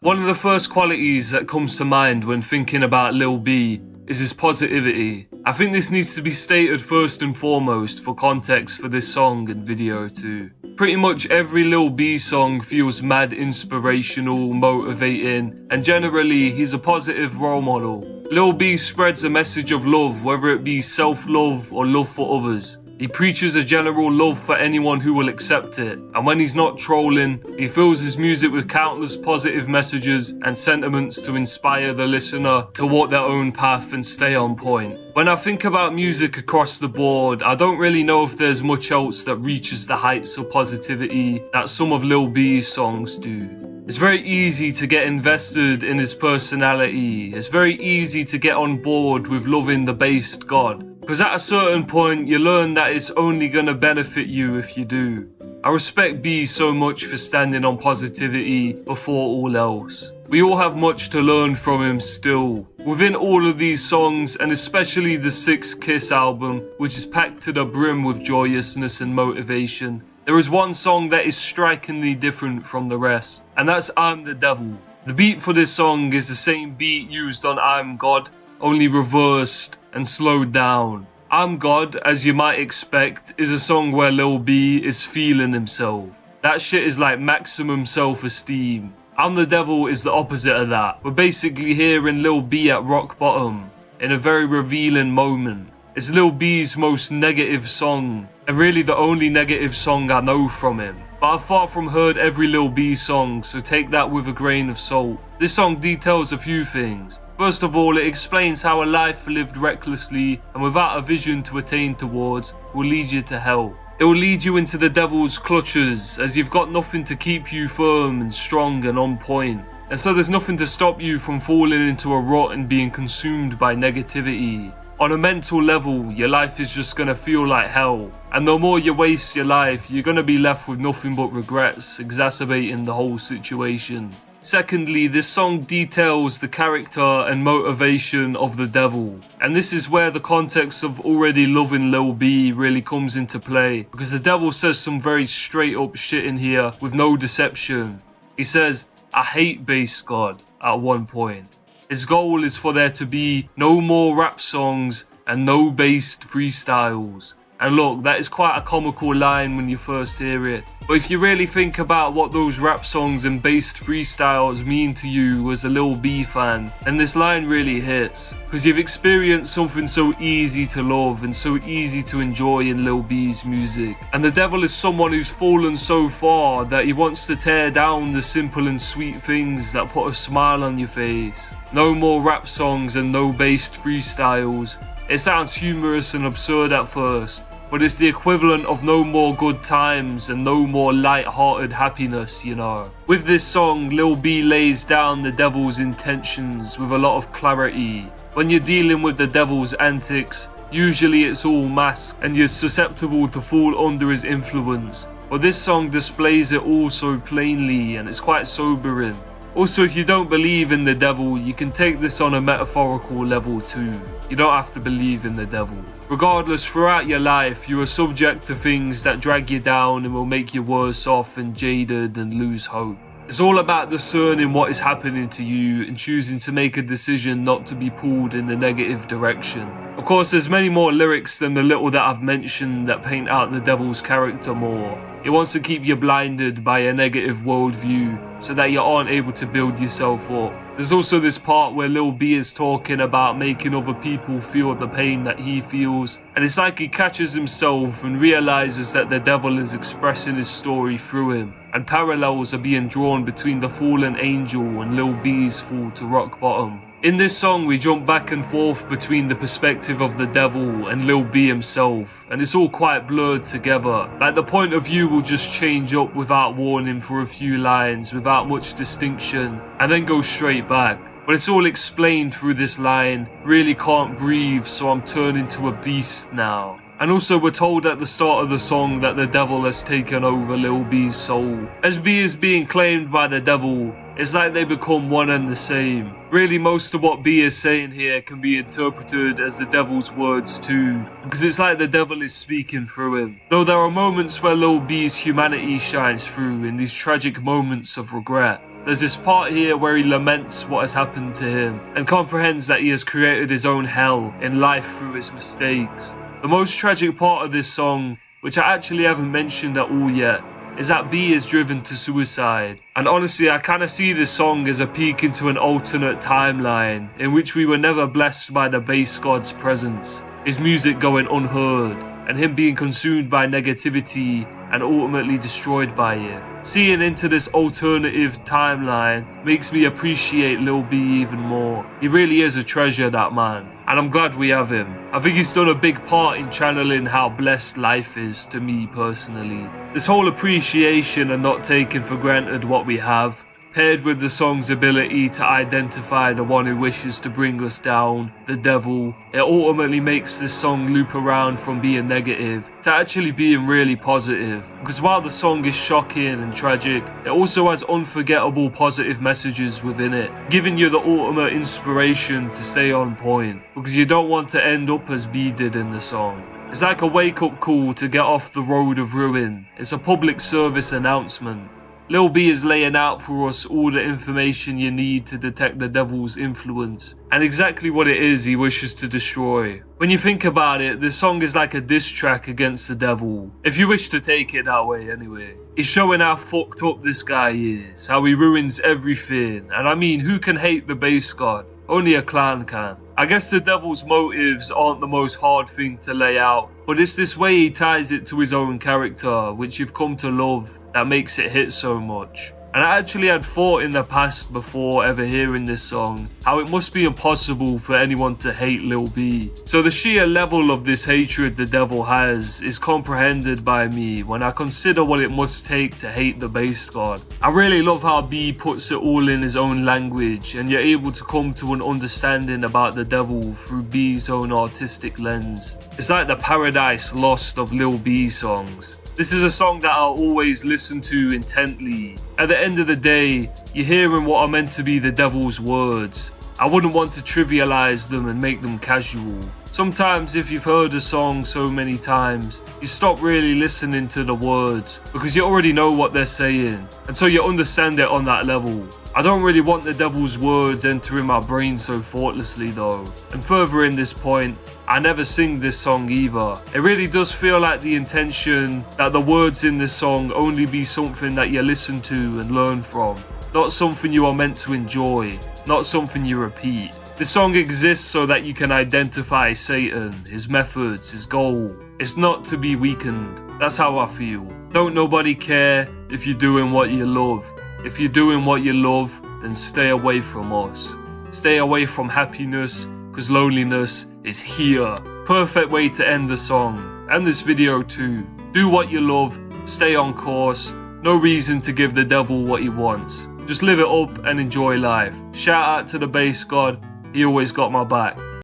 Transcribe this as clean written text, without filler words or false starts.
One of the first qualities that comes to mind when thinking about Lil B is his positivity. I think this needs to be stated first and foremost for context for this song and video too. Pretty much every Lil B song feels mad inspirational, motivating, and generally he's a positive role model. Lil B spreads a message of love, whether it be self-love or love for others. He preaches a general love for anyone who will accept it, and when he's not trolling, he fills his music with countless positive messages and sentiments to inspire the listener to walk their own path and stay on point. When I think about music across the board, I don't really know if there's much else that reaches the heights of positivity that some of Lil B's songs do. It's very easy to get invested in his personality. It's very easy to get on board with loving the based God. Because at a certain point, you learn that it's only gonna benefit you if you do. I respect B so much for standing on positivity before all else. We all have much to learn from him still. Within all of these songs, and especially the 6 Kiss album, which is packed to the brim with joyousness and motivation, there is one song that is strikingly different from the rest, and that's I'm the Devil. The beat for this song is the same beat used on I'm God, only reversed and slowed down. I'm God, as you might expect, is a song where Lil B is feeling himself. That shit is like maximum self-esteem. I'm the Devil is the opposite of that. We're basically hearing Lil B at rock bottom, in a very revealing moment. It's Lil B's most negative song, and really the only negative song I know from him. But I've far from heard every Lil B song, so take that with a grain of salt. This song details a few things. First of all, it explains how a life lived recklessly and without a vision to attain towards will lead you to hell. It will lead you into the devil's clutches, as you've got nothing to keep you firm and strong and on point. And so there's nothing to stop you from falling into a rut and being consumed by negativity. On a mental level, your life is just gonna feel like hell. And the more you waste your life, you're gonna be left with nothing but regrets, exacerbating the whole situation. Secondly, this song details the character and motivation of the devil. And this is where the context of already loving Lil B really comes into play, because the devil says some very straight up shit in here with no deception. He says, I hate bass God at one point. His goal is for there to be no more rap songs and no based freestyles. And look, that is quite a comical line when you first hear it. But if you really think about what those rap songs and based freestyles mean to you as a Lil B fan, then this line really hits. Because you've experienced something so easy to love and so easy to enjoy in Lil B's music. And the devil is someone who's fallen so far that he wants to tear down the simple and sweet things that put a smile on your face. No more rap songs and no based freestyles. It sounds humorous and absurd at first, but it's the equivalent of no more good times and no more light-hearted happiness, you know. With this song, Lil B lays down the devil's intentions with a lot of clarity. When you're dealing with the devil's antics, usually it's all masked and you're susceptible to fall under his influence. But this song displays it all so plainly, and it's quite sobering. Also, if you don't believe in the devil, you can take this on a metaphorical level too. You don't have to believe in the devil. Regardless, throughout your life, you are subject to things that drag you down and will make you worse off and jaded and lose hope. It's all about discerning what is happening to you and choosing to make a decision not to be pulled in the negative direction. Of course, there's many more lyrics than the little that I've mentioned that paint out the devil's character more. He wants to keep you blinded by a negative worldview so that you aren't able to build yourself up. There's also this part where Lil B is talking about making other people feel the pain that he feels, and it's like he catches himself and realizes that the devil is expressing his story through him, and parallels are being drawn between the fallen angel and Lil B's fall to rock bottom. In this song, we jump back and forth between the perspective of the devil and Lil B himself, and it's all quite blurred together. Like the point of view will just change up without warning for a few lines, without much distinction, and then go straight back. But it's all explained through this line, really can't breathe, so I'm turning to a beast now. And also we're told at the start of the song that the devil has taken over Lil B's soul. As B is being claimed by the devil, it's like they become one and the same. Really, most of what B is saying here can be interpreted as the devil's words too, because it's like the devil is speaking through him. Though there are moments where Lil B's humanity shines through in these tragic moments of regret. There's this part here where he laments what has happened to him and comprehends that he has created his own hell in life through his mistakes. The most tragic part of this song, which I actually haven't mentioned at all yet, is that B is driven to suicide. And honestly, I kind of see this song as a peek into an alternate timeline in which we were never blessed by the bass god's presence, his music going unheard, and him being consumed by negativity and ultimately destroyed by it. Seeing into this alternative timeline makes me appreciate Lil B even more. He really is a treasure, that man, and I'm glad we have him. I think he's done a big part in channeling how blessed life is to me personally. This whole appreciation and not taking for granted what we have, paired with the song's ability to identify the one who wishes to bring us down, the devil, it ultimately makes this song loop around from being negative to actually being really positive. Because while the song is shocking and tragic, it also has unforgettable positive messages within it, giving you the ultimate inspiration to stay on point, because you don't want to end up as B did in the song. It's like a wake-up call to get off the road of ruin. It's a public service announcement. Lil B is laying out for us all the information you need to detect the devil's influence and exactly what it is he wishes to destroy. When you think about it, this song is like a diss track against the devil, if you wish to take it that way anyway. It's showing how fucked up this guy is, how he ruins everything, and I mean, who can hate the bass god? Only a clown can. I guess the devil's motives aren't the most hard thing to lay out, but it's this way he ties it to his own character, which you've come to love, that makes it hit so much. And I actually had thought in the past, before ever hearing this song, how it must be impossible for anyone to hate Lil B. So the sheer level of this hatred the devil has is comprehended by me when I consider what it must take to hate the bass god. I really love how B puts it all in his own language, and you're able to come to an understanding about the devil through B's own artistic lens. It's like the Paradise Lost of Lil B songs. This is a song that I'll always listen to intently. At the end of the day, you're hearing what are meant to be the devil's words. I wouldn't want to trivialize them and make them casual. Sometimes if you've heard a song so many times, you stop really listening to the words because you already know what they're saying, and so you understand it on that level. I don't really want the devil's words entering my brain so thoughtlessly though. And furthering this point, I never sing this song either. It really does feel like the intention that the words in this song only be something that you listen to and learn from, not something you are meant to enjoy, not something you repeat. This song exists so that you can identify Satan, his methods, his goal. It's not to be weakened. That's how I feel. Don't nobody care if you're doing what you love. If you're doing what you love, then stay away from us. Stay away from happiness, because loneliness is here. Perfect way to end the song, and this video too. Do what you love, stay on course, no reason to give the devil what he wants. Just live it up and enjoy life. Shout out to the bass god, he always got my back.